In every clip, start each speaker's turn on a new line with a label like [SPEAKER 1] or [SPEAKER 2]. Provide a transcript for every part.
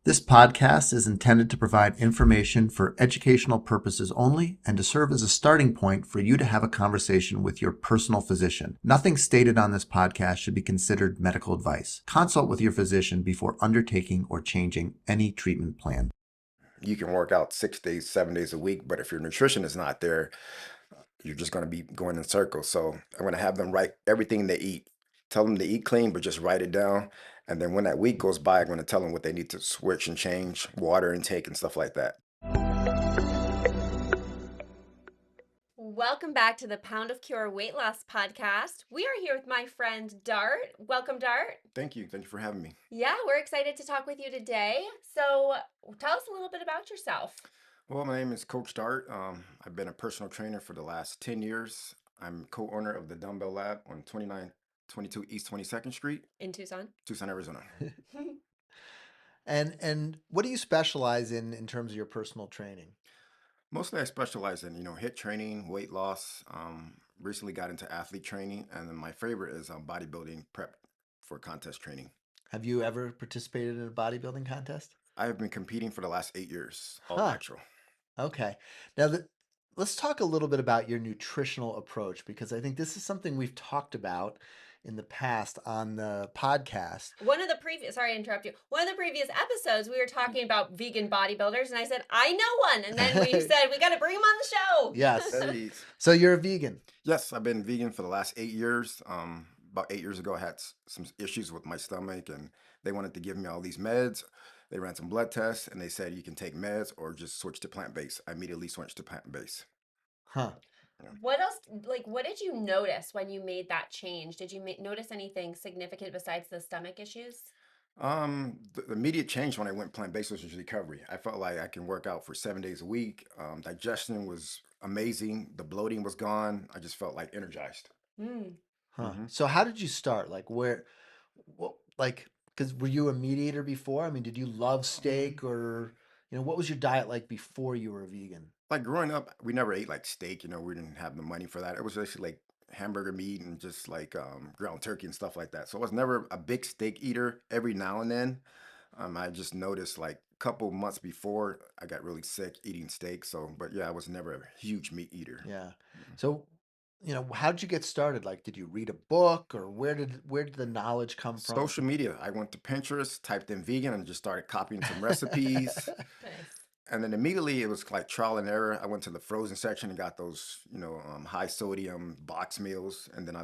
[SPEAKER 1] This podcast is intended to provide information for educational purposes only and to serve as a starting point for you to have a conversation with your personal physician. Nothing stated on this podcast should be considered medical advice. Consult with your physician before undertaking or changing any treatment plan.
[SPEAKER 2] You can work out 6 days, 7 days a week, but if your nutrition is not there, you're just going to be going in circles. So I'm going to have them write everything they eat. Tell them to eat clean, but just write it down. And then when that week goes by, I'm going to tell them what they need to switch and change, water intake and stuff like that.
[SPEAKER 3] Welcome back to the Pound of Cure Weight Loss Podcast. We are here with my friend Dart. Welcome, Dart.
[SPEAKER 2] Thank you. Thank you for having me.
[SPEAKER 3] Yeah, we're excited to talk with you today. So tell us a little bit about yourself.
[SPEAKER 2] Well, my name is Coach Dart. I've been a personal trainer for the last 10 years. I'm co-owner of the Dumbbell Lab on 2922 East 22nd Street,
[SPEAKER 3] In Tucson.
[SPEAKER 2] Arizona.
[SPEAKER 1] And what do you specialize in terms of your personal training?
[SPEAKER 2] Mostly I specialize in, HIIT training, weight loss. Recently got into athlete training, and then my favorite is bodybuilding prep for contest training.
[SPEAKER 1] Have you ever participated in a bodybuilding contest?
[SPEAKER 2] I have been competing for the last 8 years, all
[SPEAKER 1] Huh.
[SPEAKER 2] natural.
[SPEAKER 1] Okay. Now, let's talk a little bit about your nutritional approach because I think this is something we've talked about in the past on the podcast.
[SPEAKER 3] Sorry to interrupt you. One of the previous episodes, we were talking about vegan bodybuilders, and I said, I know one. And then we said, we got to bring him on the show.
[SPEAKER 1] Yes.
[SPEAKER 2] Hey,
[SPEAKER 1] So you're a vegan.
[SPEAKER 2] yes, I've been vegan for the last 8 years. About 8 years ago, I had some issues with my stomach, and they wanted to give me all these meds. They ran some blood tests, and they said you can take meds or just switch to plant-based. I immediately switched to plant-based.
[SPEAKER 1] Huh.
[SPEAKER 2] Yeah.
[SPEAKER 3] What else, what did you notice when you made that change? Did you notice anything significant besides the stomach issues?
[SPEAKER 2] The immediate change when I went plant-based was just recovery. I felt like I can work out for 7 days a week. Digestion was amazing. The bloating was gone. I just felt like energized.
[SPEAKER 1] Huh.
[SPEAKER 2] Mhm.
[SPEAKER 1] So how did you start? Because were you a meat eater before? I mean, did you love steak or, what was your diet like before you were a vegan?
[SPEAKER 2] Like growing up, we never ate like steak. We didn't have the money for that. It was just like hamburger meat and just like ground turkey and stuff like that. So I was never a big steak eater. Every now and then, I just noticed like a couple months before I got really sick eating steak. So, but yeah, I was never a huge meat eater.
[SPEAKER 1] Yeah. So, how did you get started? Like, did you read a book or where did the knowledge come from?
[SPEAKER 2] Social media. I went to Pinterest, typed in vegan, and just started copying some recipes.
[SPEAKER 3] Nice.
[SPEAKER 2] And then immediately it was like trial and error. I went to the frozen section and got those, high sodium box meals. And then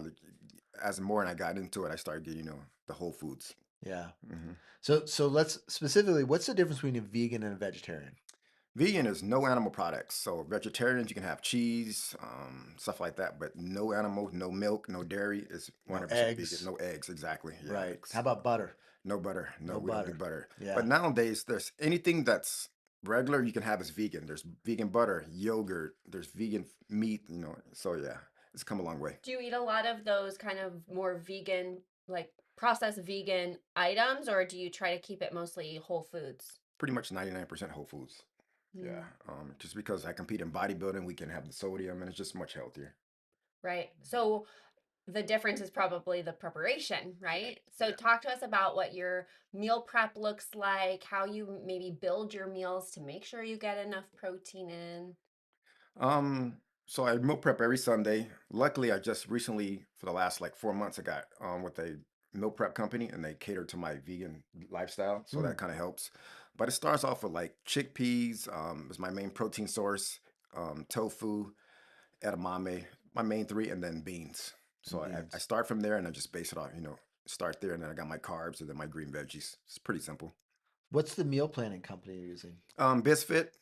[SPEAKER 2] as more and I got into it, I started getting, the whole foods.
[SPEAKER 1] Yeah.
[SPEAKER 2] Hmm.
[SPEAKER 1] So let's specifically, what's the difference between a vegan and a vegetarian?
[SPEAKER 2] Vegan is no animal products. So vegetarians, you can have cheese, stuff like that, but no animal, no milk, no dairy is
[SPEAKER 1] No
[SPEAKER 2] 100% vegan.
[SPEAKER 1] eggs.
[SPEAKER 2] No eggs, exactly. Yeah,
[SPEAKER 1] Right.
[SPEAKER 2] eggs.
[SPEAKER 1] How about butter?
[SPEAKER 2] No butter. No,
[SPEAKER 1] No
[SPEAKER 2] we don't do
[SPEAKER 1] butter.
[SPEAKER 2] butter. But
[SPEAKER 1] Yeah.
[SPEAKER 2] nowadays, there's anything that's regular you can have as vegan. There's vegan butter, yogurt, there's vegan meat, So yeah, it's come a long way.
[SPEAKER 3] Do you eat a lot of those kind of more vegan, like processed vegan items, or do you try to keep it mostly whole foods?
[SPEAKER 2] Pretty much 99% whole foods. Yeah.
[SPEAKER 3] Mm,
[SPEAKER 2] Just because I compete in bodybuilding, we can have the sodium and it's just much healthier.
[SPEAKER 3] right. So the difference is probably the preparation, right? So
[SPEAKER 2] Yeah.
[SPEAKER 3] talk to us about what your meal prep looks like, how you maybe build your meals to make sure you get enough protein in.
[SPEAKER 2] So I meal prep every Sunday. Luckily, I just recently, for the last like 4 months, I got with a meal prep company and they cater to my vegan lifestyle. So
[SPEAKER 1] Mm.
[SPEAKER 2] that kind of helps. But it starts off with like chickpeas, is my main protein source, tofu, edamame, my main three, and then beans.
[SPEAKER 1] And
[SPEAKER 2] So I
[SPEAKER 1] beans.
[SPEAKER 2] start from there and I just base it off, start there and then I got my carbs and then my green veggies. It's pretty simple.
[SPEAKER 1] What's the meal planning company you're using?
[SPEAKER 2] Bisfit.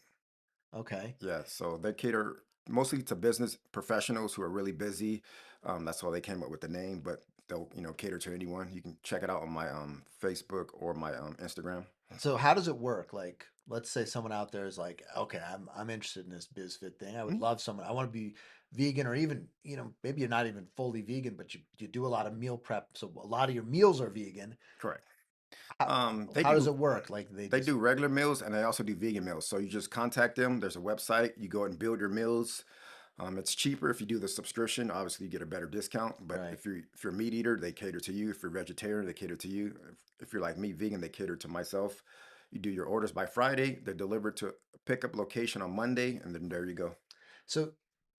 [SPEAKER 1] Okay.
[SPEAKER 2] Yeah, so they cater mostly to business professionals who are really busy. That's why they came up with the name, but they'll, cater to anyone. You can check it out on my Facebook or my Instagram.
[SPEAKER 1] So how does it work? Like, let's say someone out there is like, okay, I'm interested in this BizFit thing. I would
[SPEAKER 2] Mhm.
[SPEAKER 1] love someone. I want to be vegan, or even, maybe you're not even fully vegan, but you do a lot of meal prep. So a lot of your meals are vegan.
[SPEAKER 2] Correct.
[SPEAKER 1] How,
[SPEAKER 2] They
[SPEAKER 1] how does
[SPEAKER 2] do
[SPEAKER 1] it work? Like they
[SPEAKER 2] they
[SPEAKER 1] just
[SPEAKER 2] do regular meals and they also do vegan meals. So you just contact them. There's a website. You go and build your meals. It's cheaper if you do the subscription. Obviously, you get a better discount. But
[SPEAKER 1] right.
[SPEAKER 2] if you're a meat eater, they cater to you. If you're vegetarian, they cater to you. If you're like me, vegan, they cater to myself. You do your orders by Friday. They're delivered to a pickup location on Monday, and then there you go.
[SPEAKER 1] So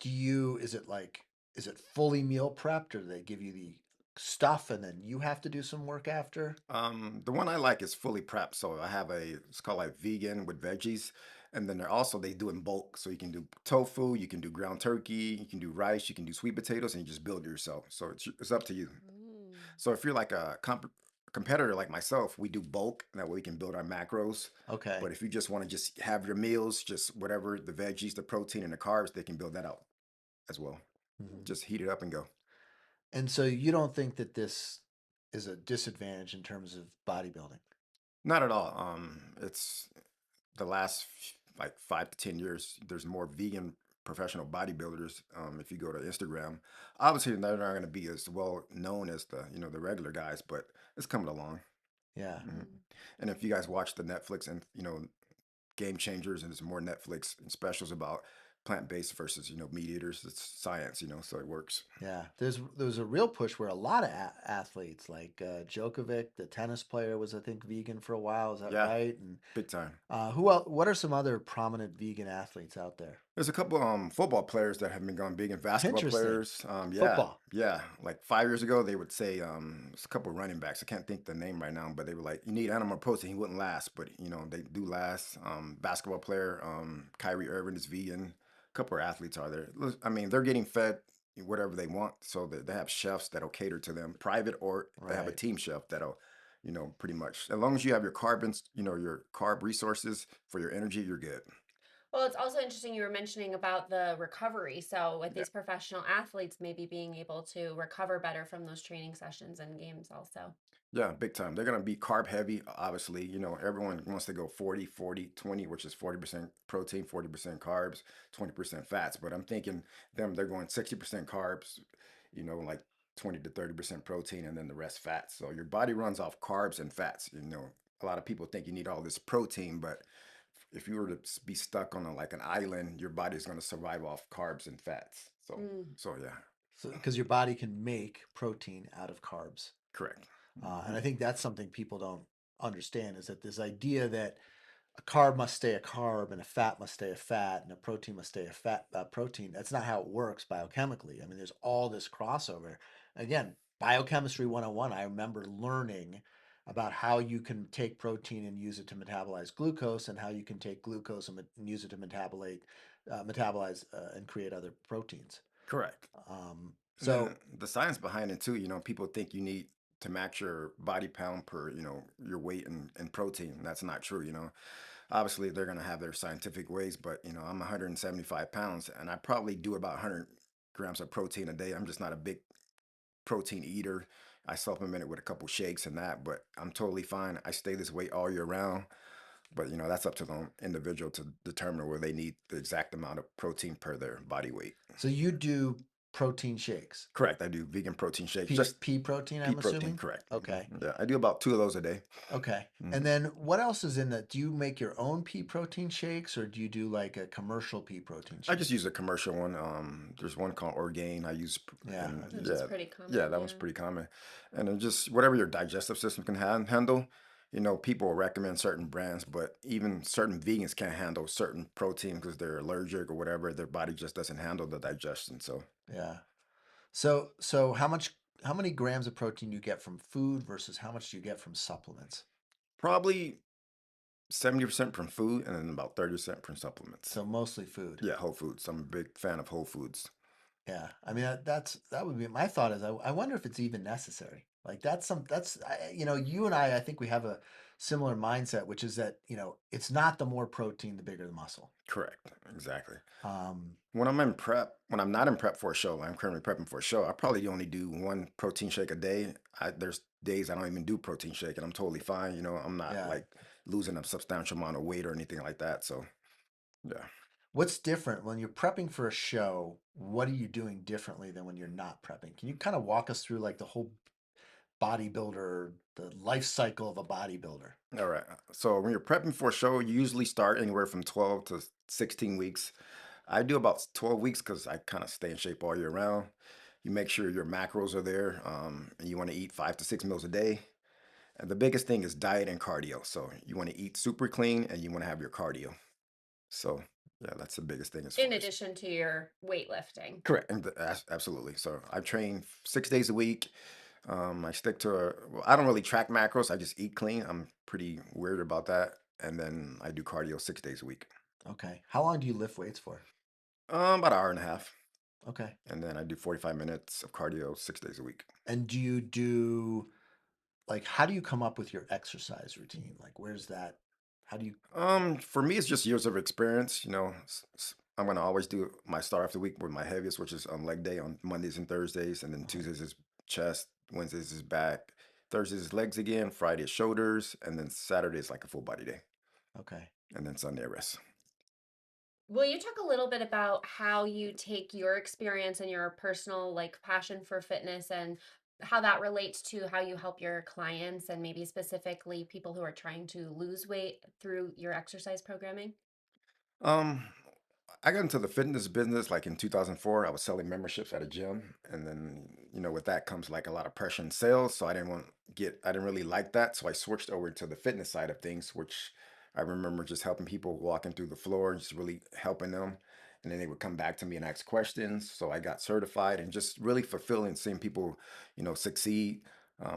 [SPEAKER 1] is it fully meal prepped, or do they give you the stuff and then you have to do some work after?
[SPEAKER 2] The one I like is fully prepped. So I have it's called like vegan with veggies. And then they do in bulk. So you can do tofu, you can do ground turkey, you can do rice, you can do sweet potatoes, and you just build it yourself. So it's up to you.
[SPEAKER 3] Mm.
[SPEAKER 2] So if you're like a competitor like myself, we do bulk. That way we can build our macros.
[SPEAKER 1] Okay.
[SPEAKER 2] But if you just want to just have your meals, just whatever the veggies, the protein, and the carbs, they can build that out as well.
[SPEAKER 1] Mhm.
[SPEAKER 2] Just heat it up and go.
[SPEAKER 1] And so you don't think that this is a disadvantage in terms of bodybuilding?
[SPEAKER 2] Not at all. It's the last like 5 to 10 years. There's more vegan professional bodybuilders. If you go to Instagram, obviously they're not going to be as well known as the regular guys, but it's coming along.
[SPEAKER 1] Yeah.
[SPEAKER 2] Mhm.
[SPEAKER 3] Mm.
[SPEAKER 2] And if you guys watch the Netflix and Game Changers, and there's more Netflix specials about plant-based versus meat eaters, it's science, so it works.
[SPEAKER 1] Yeah. There's a real push where a lot of athletes like Djokovic, the tennis player, was I think vegan for a while. Is that
[SPEAKER 2] Yeah,
[SPEAKER 1] right? And
[SPEAKER 2] big time.
[SPEAKER 1] who else? What are some other prominent vegan athletes out there?
[SPEAKER 2] There's a couple football players that have been going vegan, basketball
[SPEAKER 1] Interesting.
[SPEAKER 2] players. Yeah,
[SPEAKER 1] Football.
[SPEAKER 2] yeah. Like 5 years ago, they would say it's a couple running backs. I can't think the name right now, but they were like, you need animal protein. He wouldn't last, but they do last. Basketball player, Kyrie Irving is vegan. A couple of athletes are there. I mean, they're getting fed whatever they want, so they have chefs that'll cater to them, private, or they have a
[SPEAKER 1] Right.
[SPEAKER 2] team chef that'll, pretty much as long as you have your carbons, your carb resources for your energy, you're good.
[SPEAKER 3] Well, it's also interesting you were mentioning about the recovery. So, with
[SPEAKER 2] Yeah.
[SPEAKER 3] these professional athletes, maybe being able to recover better from those training sessions and games, also.
[SPEAKER 2] Yeah, big time. They're going to be carb heavy, obviously. Everyone wants to go 40, 40, 20, which is 40% protein, 40% carbs, 20% fats. But I'm thinking they're going 60% carbs, like 20 to 30% protein, and then the rest fats. So your body runs off carbs and fats. A lot of people think you need all this protein, but if you were to be stuck on like an island, your body's going to survive off carbs and fats. So,
[SPEAKER 3] Mm.
[SPEAKER 2] so yeah,
[SPEAKER 1] So because your body can make protein out of carbs.
[SPEAKER 2] correct.
[SPEAKER 1] And
[SPEAKER 2] Mhm.
[SPEAKER 1] I think that's something people don't understand is that this idea that a carb must stay a carb and a fat must stay a fat and a protein must stay a fat protein. That's not how it works biochemically. I mean, there's all this crossover. Again, biochemistry 101, I remember learning about how you can take protein and use it to metabolize glucose and how you can take glucose and use it to metabolize and create other proteins.
[SPEAKER 2] Correct. And
[SPEAKER 1] So
[SPEAKER 2] then the science behind it too, people think you need to match your body pound per, your weight and protein. That's not true, Obviously, they're going to have their scientific ways, but, I'm 175 pounds and I probably do about 100 grams of protein a day. I'm just not a big protein eater. I supplement it with a couple shakes and that, but I'm totally fine. I stay this weight all year round. But, that's up to the individual to determine where they need the exact amount of protein per their body weight.
[SPEAKER 1] so you do protein shakes.
[SPEAKER 2] Correct. I do vegan protein shakes.
[SPEAKER 1] Pea,
[SPEAKER 2] Just
[SPEAKER 1] pea protein,
[SPEAKER 2] pea
[SPEAKER 1] I'm
[SPEAKER 2] protein,
[SPEAKER 1] assuming.
[SPEAKER 2] correct.
[SPEAKER 1] Okay.
[SPEAKER 2] Yeah, I do about 2 of those a day.
[SPEAKER 1] Okay.
[SPEAKER 2] Mhm.
[SPEAKER 1] And then what else is in that? Do you make your own pea protein shakes or do you do like a commercial pea protein
[SPEAKER 2] I
[SPEAKER 1] shake?
[SPEAKER 2] just use a commercial one. There's one called Orgain. I use,
[SPEAKER 1] Yeah,
[SPEAKER 2] and
[SPEAKER 1] I've
[SPEAKER 3] Which
[SPEAKER 1] used
[SPEAKER 3] is
[SPEAKER 2] yeah,
[SPEAKER 3] pretty common.
[SPEAKER 2] yeah, that one's pretty common. And then just whatever your digestive system can handle. People will recommend certain brands, but even certain vegans can't handle certain protein because they're allergic or whatever. Their body just doesn't handle the digestion. So
[SPEAKER 1] Yeah. So how many grams of protein do you get from food versus how much do you get from supplements?
[SPEAKER 2] probably 70% from food and then about 30% from supplements.
[SPEAKER 1] So mostly food.
[SPEAKER 2] Yeah, whole foods. I'm a big fan of whole foods.
[SPEAKER 1] Yeah. I mean that would be my thought is I wonder if it's even necessary. Like you and I think we have a similar mindset, which is that, it's not the more protein, the bigger the muscle.
[SPEAKER 2] Correct. Exactly.
[SPEAKER 1] Um,
[SPEAKER 2] When I'm not in prep for a show, I'm currently prepping for a show, I probably only do one protein shake a day. There's days I don't even do protein shake and I'm totally fine. I'm not
[SPEAKER 1] yeah.
[SPEAKER 2] like losing a substantial amount of weight or anything like that. So yeah.
[SPEAKER 1] What's different when you're prepping for a show? What are you doing differently than when you're not prepping? Can you kind of walk us through like the whole bodybuilder, the life cycle of a bodybuilder?
[SPEAKER 2] All right. So when you're prepping for a show, you usually start anywhere from 12 to 16 weeks. I do about 12 weeks because I kind of stay in shape all year round. You make sure your macros are there, and you want to eat 5 to 6 meals a day. And the biggest thing is diet and cardio. So you want to eat super clean and you want to have your cardio. So yeah, that's the biggest thing as
[SPEAKER 3] In
[SPEAKER 2] far as
[SPEAKER 3] addition to your weightlifting.
[SPEAKER 2] correct. And absolutely. So I train 6 days a week. I stick to well, I don't really track macros. I just eat clean. I'm pretty weird about that. And then I do cardio 6 days a week.
[SPEAKER 1] Okay. How long do you lift weights for?
[SPEAKER 2] About an hour and a half.
[SPEAKER 1] Okay.
[SPEAKER 2] And then I do 45 minutes of cardio 6 days a week.
[SPEAKER 1] And do you do like how do you come up with your exercise routine? Like where's that? How do you
[SPEAKER 2] For me, it's just years of experience. I'm gonna always do my start off the week with my heaviest, which is on leg day on Mondays and Thursdays, and then
[SPEAKER 1] uh
[SPEAKER 2] Tuesdays is chest, Wednesdays is back, Thursdays is legs again, Friday is shoulders, and then Saturday is like a full body day,
[SPEAKER 1] okay.
[SPEAKER 2] and then Sunday I rest.
[SPEAKER 3] Will you talk a little bit about how you take your experience and your personal like passion for fitness and how that relates to how you help your clients and maybe specifically people who are trying to lose weight through your exercise programming?
[SPEAKER 2] Um, I got into the fitness business like in 2004. I was selling memberships at a gym, and then with that comes like a lot of pressure in sales. So I didn't really like that. So I switched over to the fitness side of things, which I remember just helping people walking through the floor and just really helping them. And then they would come back to me and ask questions. So I got certified and just really fulfilling seeing people, succeed.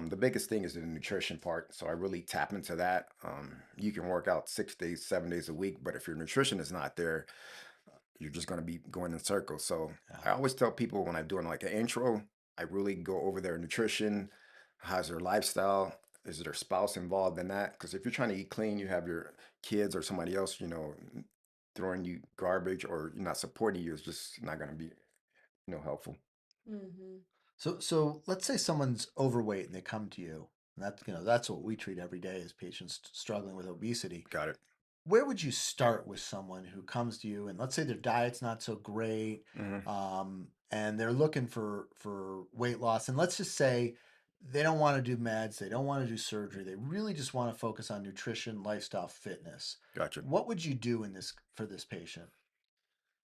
[SPEAKER 2] The biggest thing is the nutrition part. So I really tap into that. You can work out 6 days, 7 days a week, but if your nutrition is not there, you're just going to be going in circles. So
[SPEAKER 1] Yeah.
[SPEAKER 2] I always tell people when I'm doing like an intro, I really go over their nutrition, how's their lifestyle, is their spouse involved in that? Because if you're trying to eat clean, you have your kids or somebody else, throwing you garbage or you're not supporting you, is just not going to be, helpful.
[SPEAKER 3] Mm-hmm.
[SPEAKER 1] So let's say someone's overweight and they come to you. And that's what we treat every day as patients struggling with obesity.
[SPEAKER 2] Got it.
[SPEAKER 1] Where would you start with someone who comes to you and let's say their diet's not so great,
[SPEAKER 2] Hmm.
[SPEAKER 1] and they're looking for weight loss, and let's just say they don't want to do meds, they don't want to do surgery, they really just want to focus on nutrition, lifestyle, fitness.
[SPEAKER 2] Gotcha.
[SPEAKER 1] What would you do in this for this patient?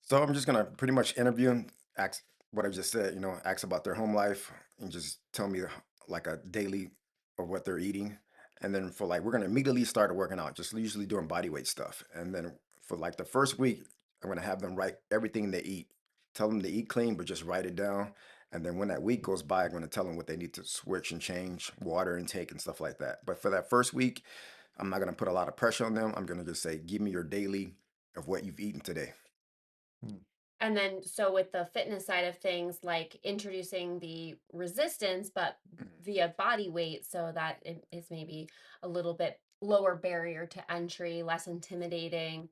[SPEAKER 2] So I'm just gonna pretty much interview and ask what I just said, ask about their home life and just tell me like a daily of what they're eating. And then for like we're gonna immediately start working out, just usually doing body weight stuff. And then for like the first week, I'm gonna have them write everything they eat. Tell them to eat clean, but just write it down. And then when that week goes by, I'm gonna tell them what they need to switch and change, water intake and stuff like that. But for that first week, I'm not gonna put a lot of pressure on them. I'm gonna just say, give me your daily of what you've eaten today.
[SPEAKER 1] Hmm.
[SPEAKER 3] And then, so with the fitness side of things, like introducing the resistance, but
[SPEAKER 2] Mhm.
[SPEAKER 3] via body weight, so that it is maybe a little bit lower barrier to entry, less intimidating.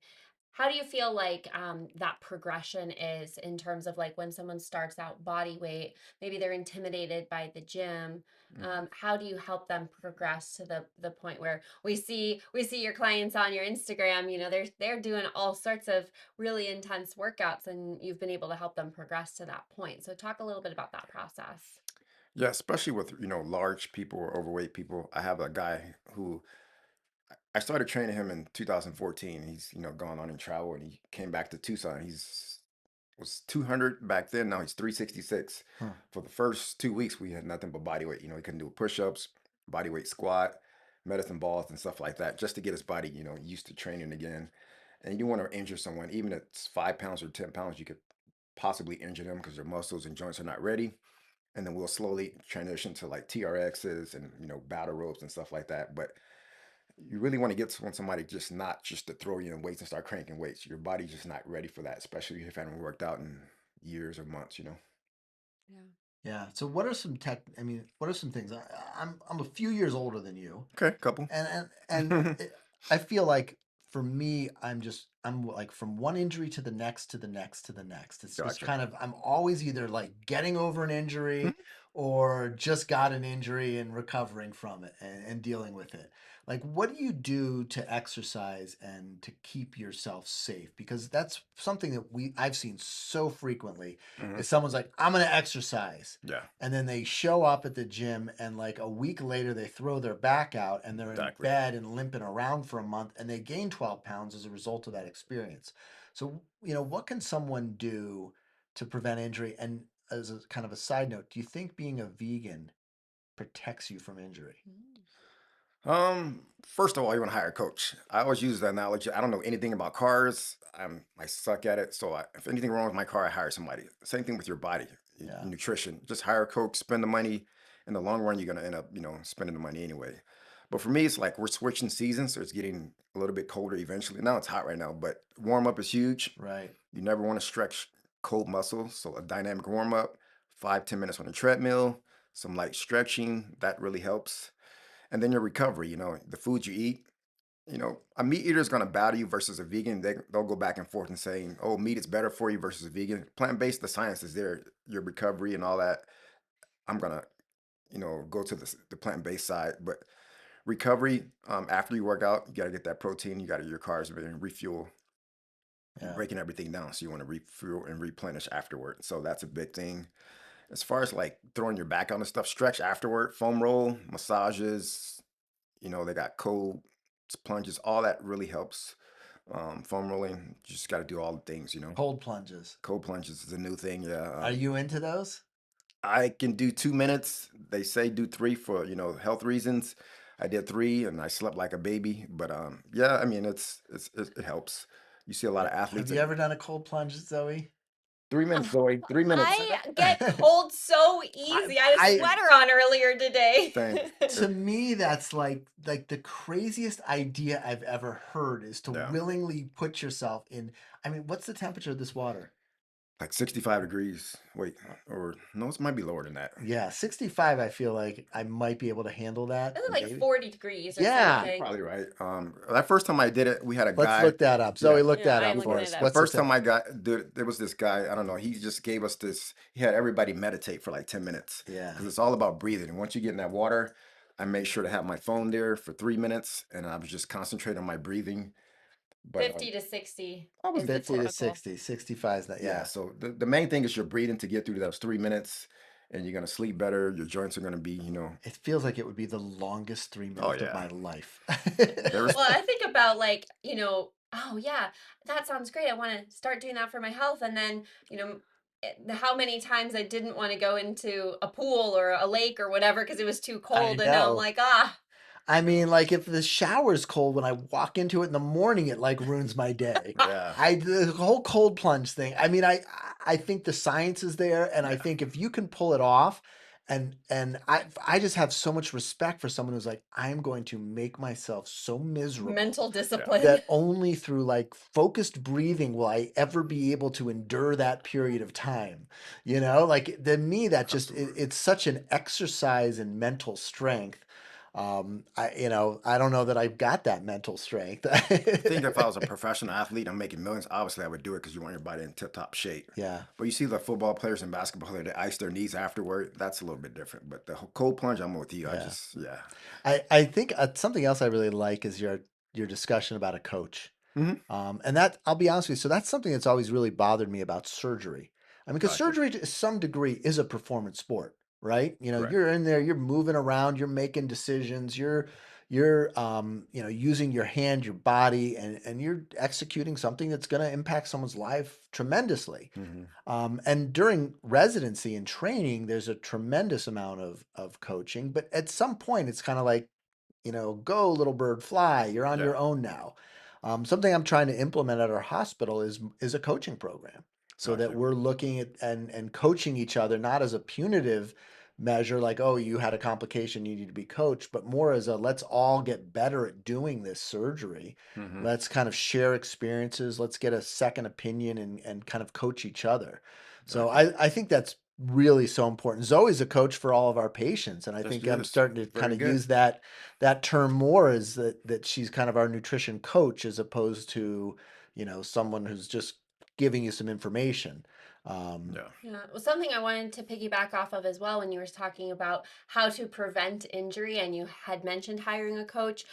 [SPEAKER 3] How do you feel like that progression is in terms of like when someone starts out body weight, maybe they're intimidated by the gym.
[SPEAKER 2] Mhm.
[SPEAKER 3] How do you help them progress to the point where we see your clients on your Instagram, they're doing all sorts of really intense workouts and you've been able to help them progress to that point. So talk a little bit about that process.
[SPEAKER 2] Yeah, especially with, large people or overweight people. I have a guy who I started training him in 2014. He's, gone on and travel and he came back to Tucson. He's was 200 back then. Now he's 366.
[SPEAKER 1] Huh.
[SPEAKER 2] For the first 2 weeks, we had nothing but body weight. He couldn't do push-ups, body weight squat, medicine balls and stuff like that, just to get his body, used to training again. And you want to injure someone, even if it's 5 pounds or 10 pounds, you could possibly injure them because their muscles and joints are not ready. And then we'll slowly transition to like TRXs and battle ropes and stuff like that. But you really want to get to somebody just not just to throw you in weights and start cranking weights. Your body's just not ready for that, especially if you haven't worked out in years or months.
[SPEAKER 3] Yeah.
[SPEAKER 1] Yeah. So what are some things? I'm a few years older than you.
[SPEAKER 2] Okay, couple.
[SPEAKER 1] And I feel like for me, I'm like from one injury to the next to the next to the next. It's just
[SPEAKER 2] Gotcha.
[SPEAKER 1] kind of I'm always either like getting over an
[SPEAKER 2] Mhm.
[SPEAKER 1] injury or just got an injury and recovering from it and dealing with it. Like, what do you do to exercise and to keep yourself safe? Because that's something that I've seen so frequently
[SPEAKER 2] Mhm.
[SPEAKER 1] is someone's like, I'm gonna exercise.
[SPEAKER 2] Yeah,
[SPEAKER 1] And then they show up at the gym, and like a week later, they throw their back out and they're in
[SPEAKER 2] exactly.
[SPEAKER 1] bed and limping around for a month, and they gain 12 pounds as a result of that experience. So, what can someone do to prevent injury? And as a kind of a side note, do you think being a vegan protects you from injury?
[SPEAKER 3] Mm.
[SPEAKER 2] First of all, you want to hire a coach. I always use the analogy. I don't know anything about cars. I suck at it. So if anything wrong with my car, I hire somebody. Same thing with your body,
[SPEAKER 1] Yeah.
[SPEAKER 2] nutrition. Just hire a coach, spend the money. In the long run, you're gonna end up, spending the money anyway. But for me, it's like we're switching seasons, so it's getting a little bit colder eventually. Now it's hot right now, but warm up is huge.
[SPEAKER 1] Right.
[SPEAKER 2] You never want to stretch cold muscles, so a dynamic warm up, 5-10 minutes on a treadmill, some light stretching that really helps. And then your recovery, the foods you eat. A meat eater is going to battle you versus a vegan. They'll go back and forth and saying, oh, meat is better for you versus a vegan. Plant-based, the science is there, your recovery and all that. I'm going to, go to the plant-based side. But recovery, after you work out, you got to get that protein. You got to your carbs and refuel and
[SPEAKER 1] Yeah.
[SPEAKER 2] breaking everything down. So you want to refuel and replenish afterward. So that's a big thing. As far as like throwing your back on the stuff, stretch afterward, foam roll, massages, they got cold plunges, all that really helps. Foam rolling, you just got to do all the things.
[SPEAKER 1] Cold plunges.
[SPEAKER 2] Cold plunges is a new thing. Yeah.
[SPEAKER 1] Are you into those?
[SPEAKER 2] I can do 2 minutes. They say do three for, health reasons. I did three and I slept like a baby. But yeah, I mean, it helps. You see a lot of
[SPEAKER 1] Have
[SPEAKER 2] athletes.
[SPEAKER 1] you ever done a cold plunge, Zoe?
[SPEAKER 2] 3 minutes, Zoe. 3 minutes.
[SPEAKER 3] I get cold so easy. I had a
[SPEAKER 1] I-
[SPEAKER 3] sweater on earlier today.
[SPEAKER 2] Same.
[SPEAKER 1] To me, that's like the craziest idea I've ever heard is to
[SPEAKER 2] Yeah.
[SPEAKER 1] willingly put yourself in. I mean, what's the temperature of this water?
[SPEAKER 2] Like 65 degrees. Wait, or no, it might be lower than that.
[SPEAKER 1] Yeah, 65. I feel like I might be able to handle that.
[SPEAKER 3] It was like
[SPEAKER 1] maybe.
[SPEAKER 3] 40 degrees or
[SPEAKER 1] Yeah.
[SPEAKER 3] something.
[SPEAKER 2] Probably right. That first time I did it, we had a
[SPEAKER 1] Let's
[SPEAKER 2] guy.
[SPEAKER 1] look that up. Zoe,
[SPEAKER 2] Yeah.
[SPEAKER 1] look
[SPEAKER 3] Yeah,
[SPEAKER 1] that
[SPEAKER 3] I'm
[SPEAKER 1] up for
[SPEAKER 3] looking
[SPEAKER 1] us.
[SPEAKER 3] it up.
[SPEAKER 2] The
[SPEAKER 1] What's
[SPEAKER 2] first
[SPEAKER 1] the
[SPEAKER 2] time I got, dude, there was this guy. I don't know. He just gave us this. He had everybody meditate for like 10 minutes
[SPEAKER 1] Yeah.
[SPEAKER 2] because it's all about breathing. And once you get in that water, I made sure to have my phone there for 3 minutes, and I was just concentrating on my breathing. But
[SPEAKER 3] 50 to 60
[SPEAKER 2] I was
[SPEAKER 3] is the
[SPEAKER 1] 50 to
[SPEAKER 3] typical.
[SPEAKER 1] 60. 65 is that.
[SPEAKER 2] yeah.
[SPEAKER 1] Yeah.
[SPEAKER 2] So the main thing is your breathing to get through those 3 minutes, and you're gonna sleep better. Your joints are gonna be,
[SPEAKER 1] It feels like it would be the longest 3 minutes
[SPEAKER 2] Oh,
[SPEAKER 1] of
[SPEAKER 2] yeah.
[SPEAKER 1] my life.
[SPEAKER 2] There's-
[SPEAKER 3] Well, I think about like, oh yeah, that sounds great. I want to start doing that for my health. And then, how many times I didn't want to go into a pool or a lake or whatever because it was too cold. And now I'm
[SPEAKER 1] know.
[SPEAKER 3] like,
[SPEAKER 1] I mean, like if the shower's cold when I walk into it in the morning, it like ruins my day.
[SPEAKER 2] yeah.
[SPEAKER 1] The whole cold plunge thing. I mean, I think the science is there, and I
[SPEAKER 2] Yeah.
[SPEAKER 1] think if you can pull it off, and I just have so much respect for someone who's like, I'm going to make myself so miserable
[SPEAKER 3] mental discipline.
[SPEAKER 1] that only through like focused breathing will I ever be able to endure that period of time. Like to me, that just
[SPEAKER 2] Absolutely.
[SPEAKER 1] it's such an exercise in mental strength. I don't know that I've got that mental strength.
[SPEAKER 2] I think if I was a professional athlete, I'm making millions. Obviously, I would do it because you want your body in tip-top shape.
[SPEAKER 1] Yeah.
[SPEAKER 2] But you see the football players and basketball players, they ice their knees afterward. That's a little bit different. But the cold plunge, I'm with you.
[SPEAKER 1] Yeah. I think something else I really like is your discussion about a coach.
[SPEAKER 2] Mhm.
[SPEAKER 1] And that I'll be honest with you. So that's something that's always really bothered me about surgery. I mean, because
[SPEAKER 2] Gotcha.
[SPEAKER 1] surgery to some degree is a performance sport, right?
[SPEAKER 2] Right.
[SPEAKER 1] You're in there, you're moving around, you're making decisions, you're using your hand, your body, and you're executing something that's going to impact someone's life tremendously.
[SPEAKER 2] Mhm.
[SPEAKER 1] And during residency and training, there's a tremendous amount of coaching, but at some point, it's kind of like, go little bird fly. You're on
[SPEAKER 2] Yeah.
[SPEAKER 1] your own now. Something I'm trying to implement at our hospital is a coaching program, so that
[SPEAKER 2] Gotcha.
[SPEAKER 1] we're looking at and coaching each other, not as a punitive measure, like, oh, you had a complication, you need to be coached, but more as a let's all get better at doing this surgery.
[SPEAKER 2] Mhm.
[SPEAKER 1] Let's kind of share experiences. Let's get a second opinion and kind of coach each other. So
[SPEAKER 2] Gotcha.
[SPEAKER 1] I think that's really so important. Zoe's a coach for all of our patients, and I
[SPEAKER 2] Yes,
[SPEAKER 1] think
[SPEAKER 2] she
[SPEAKER 1] I'm
[SPEAKER 2] is.
[SPEAKER 1] starting to
[SPEAKER 2] Very
[SPEAKER 1] kind of
[SPEAKER 2] good.
[SPEAKER 1] use that term more, is that she's kind of our nutrition coach as opposed to, someone who's just giving you some information.
[SPEAKER 2] Yeah.
[SPEAKER 3] Yeah, well, something I wanted to piggyback off of as well when you were talking about how to prevent injury and you had mentioned hiring a coach,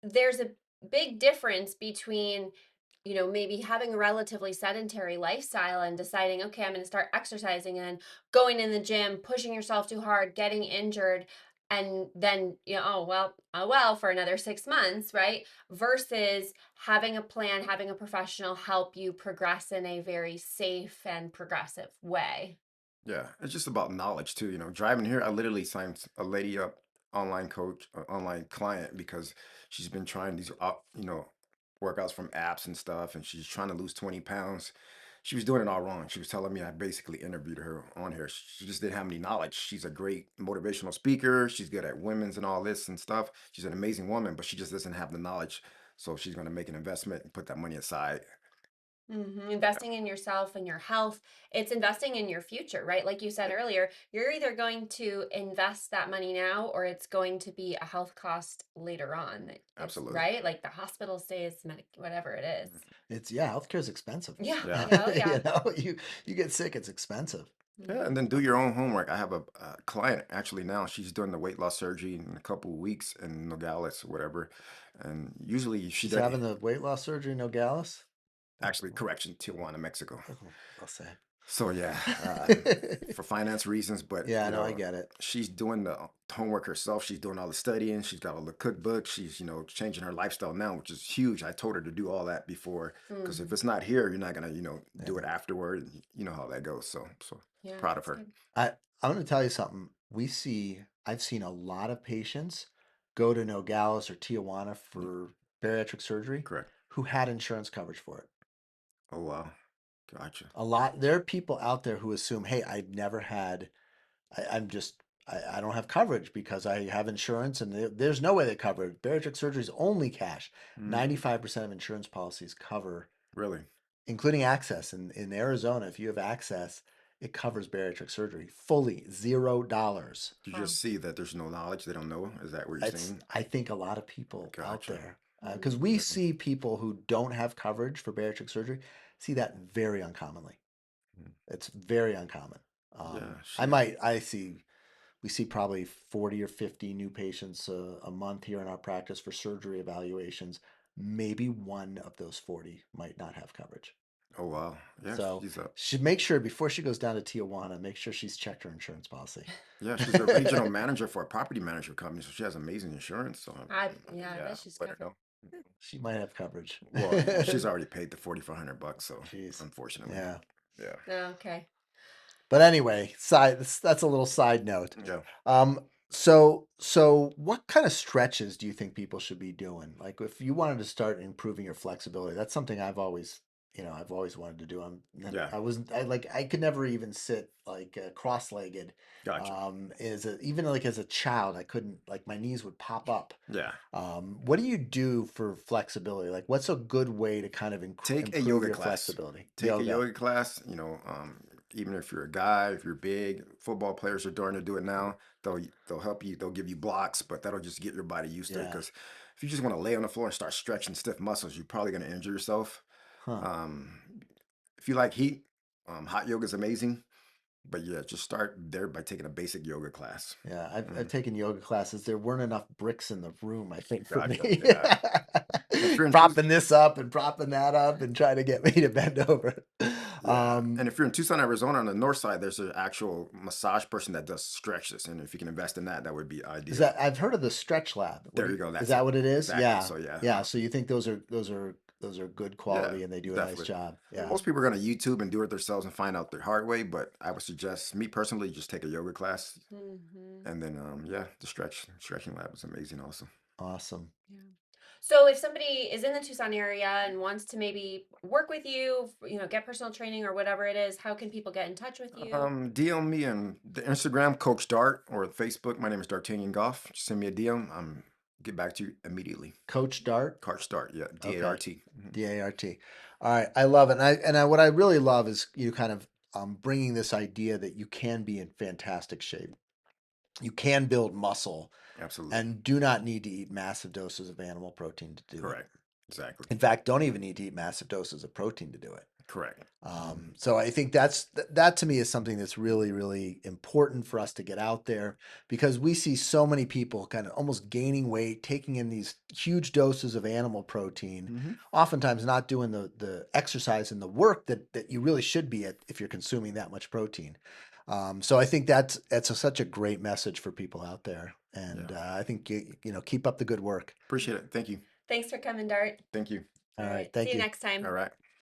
[SPEAKER 3] there's a big difference between, maybe having a relatively sedentary lifestyle and deciding, okay, I'm going to start exercising and going in the gym, pushing yourself too hard, getting injured, and then, oh well, for another 6 months, right? Versus having a plan, having a professional help you progress in a very safe and progressive way.
[SPEAKER 2] Yeah. It's just about knowledge too. Driving here, I literally signed a lady up online coach, online client, because she's been trying these, workouts from apps and stuff, and she's trying to lose 20 pounds. She was doing it all wrong. She was telling me, I basically interviewed her on here. She just didn't have any knowledge. She's a great motivational speaker. She's good at women's and all this and stuff. She's an amazing woman, but she just doesn't have the knowledge. So she's going to make an investment and put that money aside.
[SPEAKER 3] Investing in yourself and your health, it's investing in your future, right? Like you said earlier, you're either going to invest that money now or it's going to be a health cost later on.
[SPEAKER 2] Absolutely.
[SPEAKER 3] Right? Like the hospital stays, whatever it is.
[SPEAKER 4] It's healthcare is expensive.
[SPEAKER 3] Yeah.
[SPEAKER 2] Yeah.
[SPEAKER 3] Yeah. Oh, yeah.
[SPEAKER 4] You know, you get sick, it's expensive.
[SPEAKER 2] Yeah, and then do your own homework. I have a client actually now. She's doing the weight loss surgery in a couple of weeks in Nogales or whatever. And usually she
[SPEAKER 4] She's
[SPEAKER 2] does,
[SPEAKER 4] having the weight loss surgery in Nogales.
[SPEAKER 2] actually, correction, Tijuana, Mexico.
[SPEAKER 4] I'll say.
[SPEAKER 2] So yeah, for finance reasons, but
[SPEAKER 4] Yeah,
[SPEAKER 2] you
[SPEAKER 4] no, I
[SPEAKER 2] know,
[SPEAKER 4] get it.
[SPEAKER 2] she's doing the homework herself. She's doing all the studying. She's got all the cookbooks. She's, changing her lifestyle now, which is huge. I told her to do all that before, because if
[SPEAKER 3] Mhm.
[SPEAKER 2] it's not here, you're not gonna, do
[SPEAKER 4] Yeah.
[SPEAKER 2] it afterward. And you know how that goes. So
[SPEAKER 3] Yeah,
[SPEAKER 2] proud of
[SPEAKER 3] that's
[SPEAKER 2] her.
[SPEAKER 3] good.
[SPEAKER 4] I'm going to tell you something. I've seen a lot of patients go to Nogales or Tijuana for bariatric surgery
[SPEAKER 2] Correct.
[SPEAKER 4] who had insurance coverage for it.
[SPEAKER 2] Oh wow, gotcha.
[SPEAKER 4] There are people out there who assume, hey, I've never had, I don't have coverage because I have insurance and there's no way they cover it. Bariatric surgery is only cash.
[SPEAKER 2] Mhm.
[SPEAKER 4] 95% of insurance policies cover,
[SPEAKER 2] Really?
[SPEAKER 4] including access. In Arizona, if you have access, it covers bariatric surgery fully, $0.
[SPEAKER 2] You
[SPEAKER 3] Wow.
[SPEAKER 2] just see that there's no knowledge. They don't know. Is that what you're saying?
[SPEAKER 4] I think a lot of people out
[SPEAKER 2] Gotcha.
[SPEAKER 4] there, because we see people who don't have coverage for bariatric surgery, see that very uncommonly.
[SPEAKER 2] Mhm.
[SPEAKER 4] It's very uncommon.
[SPEAKER 2] Yeah,
[SPEAKER 4] We see probably 40 or 50 new patients a month here in our practice for surgery evaluations. Maybe one of those 40 might not have coverage.
[SPEAKER 2] Oh wow. Yeah,
[SPEAKER 4] So
[SPEAKER 2] she's a
[SPEAKER 4] should make sure before she goes down to Tijuana, make sure she's checked her insurance policy.
[SPEAKER 2] she's a regional manager for a property management company, so she has amazing insurance. So
[SPEAKER 3] Yeah, I
[SPEAKER 2] yeah,
[SPEAKER 3] bet she's
[SPEAKER 2] let her
[SPEAKER 3] covered.
[SPEAKER 2] know.
[SPEAKER 4] She might have coverage.
[SPEAKER 2] Well, she's already paid the $4,400, so
[SPEAKER 4] Jeez.
[SPEAKER 2] unfortunately,
[SPEAKER 4] Yeah.
[SPEAKER 2] yeah,
[SPEAKER 3] Okay.
[SPEAKER 4] But anyway, that's a little side note.
[SPEAKER 2] yeah.
[SPEAKER 4] So what kind of stretches do you think people should be doing? Like if you wanted to start improving your flexibility, that's something I've always wanted to do.
[SPEAKER 2] Yeah.
[SPEAKER 4] I could never even sit like cross-legged.
[SPEAKER 2] Gotcha.
[SPEAKER 4] Even like as a child, I couldn't, like my knees would pop up.
[SPEAKER 2] Yeah.
[SPEAKER 4] What do you do for flexibility? Like what's a good way to kind of
[SPEAKER 2] Take a
[SPEAKER 4] improve
[SPEAKER 2] yoga
[SPEAKER 4] your
[SPEAKER 2] class.
[SPEAKER 4] flexibility?
[SPEAKER 2] Take a yoga class. Even if you're a guy, if you're big, football players are starting to do it now. They'll help you. They'll give you blocks, but that'll just get your body used to it.
[SPEAKER 4] Yeah.
[SPEAKER 2] Because if you just want to lay on the floor and start stretching stiff muscles, you're probably going to injure yourself.
[SPEAKER 4] Huh.
[SPEAKER 2] Um, if you like heat, hot yoga is amazing. But yeah, just start there by taking a basic yoga class.
[SPEAKER 4] Yeah, I've taken yoga classes. There weren't enough bricks in the room, I think, for
[SPEAKER 2] Gotcha.
[SPEAKER 4] me.
[SPEAKER 2] Yeah. If you're in
[SPEAKER 4] Propping this up and propping that up and trying to get me to bend over.
[SPEAKER 2] Yeah. And if you're in Tucson, Arizona, on the north side, there's an actual massage person that does stretches, and if you can invest in that, that would be
[SPEAKER 4] Is
[SPEAKER 2] ideal.
[SPEAKER 4] that I've heard of the stretch lab.
[SPEAKER 2] There you go.
[SPEAKER 4] Is
[SPEAKER 2] That's
[SPEAKER 4] that
[SPEAKER 2] it.
[SPEAKER 4] what it is?
[SPEAKER 2] Exactly.
[SPEAKER 4] Yeah.
[SPEAKER 2] So yeah,
[SPEAKER 4] Yeah. So you think those are good quality and they do a nice
[SPEAKER 2] definitely.
[SPEAKER 4] job. Yeah.
[SPEAKER 2] Most people are going to YouTube and do it themselves and find out the hard way, but I would suggest, me personally, just take a yoga class,
[SPEAKER 3] Mhm.
[SPEAKER 2] and then the stretching lab is amazing also.
[SPEAKER 4] Awesome.
[SPEAKER 3] Yeah. So if somebody is in the Tucson area and wants to maybe work with you, get personal training or whatever it is, how can people get in touch with you?
[SPEAKER 2] DM me on the Instagram, Coach Dart, or Facebook. My name is D'Artagnan Goff. Just send me a DM. Get back to you immediately.
[SPEAKER 4] Coach Dart.
[SPEAKER 2] Coach Dart, yeah,
[SPEAKER 4] Okay.
[SPEAKER 2] DART.
[SPEAKER 4] DART. All right, I love it. What I really love is you kind of bringing this idea that you can be in fantastic shape. You can build muscle
[SPEAKER 2] Absolutely.
[SPEAKER 4] and do not need to eat massive doses of animal protein to do it.
[SPEAKER 2] Correct. Exactly.
[SPEAKER 4] In fact, don't even need to eat massive doses of protein to do it.
[SPEAKER 2] Correct.
[SPEAKER 4] So I think that to me is something that's really, really important for us to get out there, because we see so many people kind of almost gaining weight, taking in these huge doses of animal protein, oftentimes not doing the exercise and the work that you really should be at if you're consuming that much protein. So I think that's such a great message for people out there. And I think, keep up the good work.
[SPEAKER 2] Appreciate it. Thank you.
[SPEAKER 3] Thanks for coming, Dart.
[SPEAKER 2] Thank you.
[SPEAKER 4] All right.
[SPEAKER 3] See
[SPEAKER 4] Thank
[SPEAKER 3] you
[SPEAKER 4] you.
[SPEAKER 3] next time.
[SPEAKER 2] All right.